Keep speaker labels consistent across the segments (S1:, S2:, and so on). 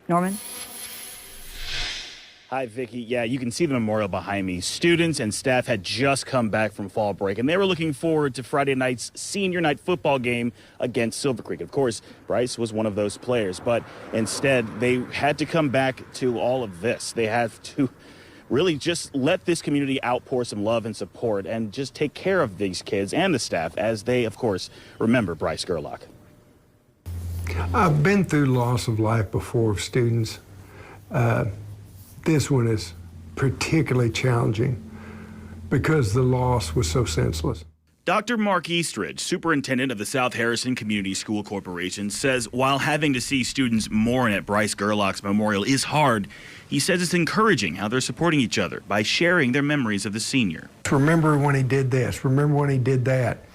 S1: Norman?
S2: Hi, Vicki. Yeah, you can see the memorial behind me. Students and staff had just come back from fall break, and they were looking forward to Friday night's senior night football game against Silver Creek. Of course, Bryce was one of those players, but instead they had to come back to all of this. They had to really just let this community outpour some love and support and just take care of these kids and the staff as they, of course, remember Bryce Gerlach.
S3: I've been through loss of life before of students. This one is particularly challenging because the loss was so senseless.
S2: Dr. Mark Eastridge, superintendent of the South Harrison Community School Corporation, says while having to see students mourn at Bryce Gerlach's memorial is hard, he says it's encouraging how they're supporting each other by sharing their memories of the senior.
S3: Remember when he did this, remember when he did that.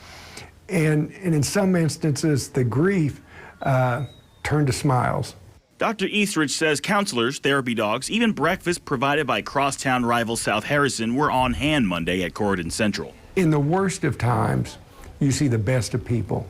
S3: And in some instances, the grief turned to smiles.
S2: Dr. Eastridge says counselors, therapy dogs, even breakfast provided by crosstown rival South Harrison were on hand Monday at Corydon Central.
S3: In the worst of times, you see the best of people.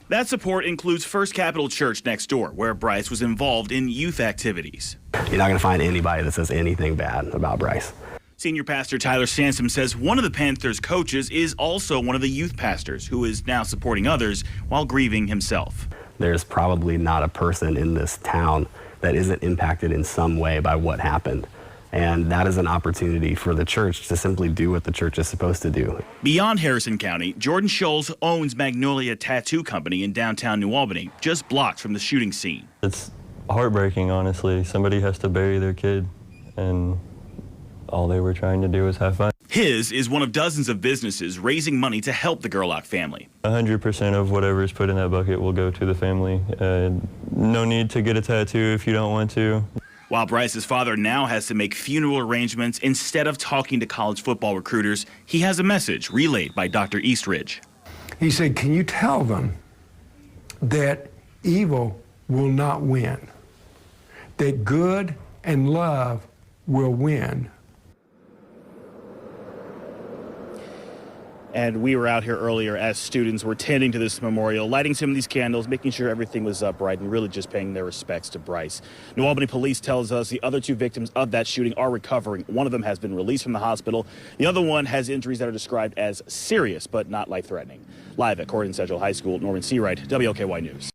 S2: That support includes First Capital Church next door, where Bryce was involved in youth activities.
S4: You're not going to find anybody that says anything bad about Bryce.
S2: Senior pastor Tyler Sansom says one of the Panthers' coaches is also one of the youth pastors who is now supporting others while grieving himself.
S4: There's probably not a person in this town that isn't impacted in some way by what happened. And that is an opportunity for the church to simply do what the church is supposed to do.
S2: Beyond Harrison County, Jordan Scholes owns Magnolia Tattoo Company in downtown New Albany, just blocks from the shooting scene.
S5: It's heartbreaking, honestly. Somebody has to bury their kid, and all they were trying to do was have fun.
S2: His is one of dozens of businesses raising money to help the Gerlach family.
S5: 100% of whatever is put in that bucket will go to the family. No need to get a tattoo if you don't want to.
S2: While Bryce's father now has to make funeral arrangements instead of talking to college football recruiters, he has a message relayed by Dr. Eastridge.
S3: He said, can you tell them that evil will not win, that good and love will win?
S2: And we were out here earlier as students were tending to this memorial, lighting some of these candles, making sure everything was upright, and really just paying their respects to Bryce. New Albany Police tells us the other two victims of that shooting are recovering. One of them has been released from the hospital. The other one has injuries that are described as serious but not life-threatening. Live at Corydon Central High School, Norman Seawright, WLKY News.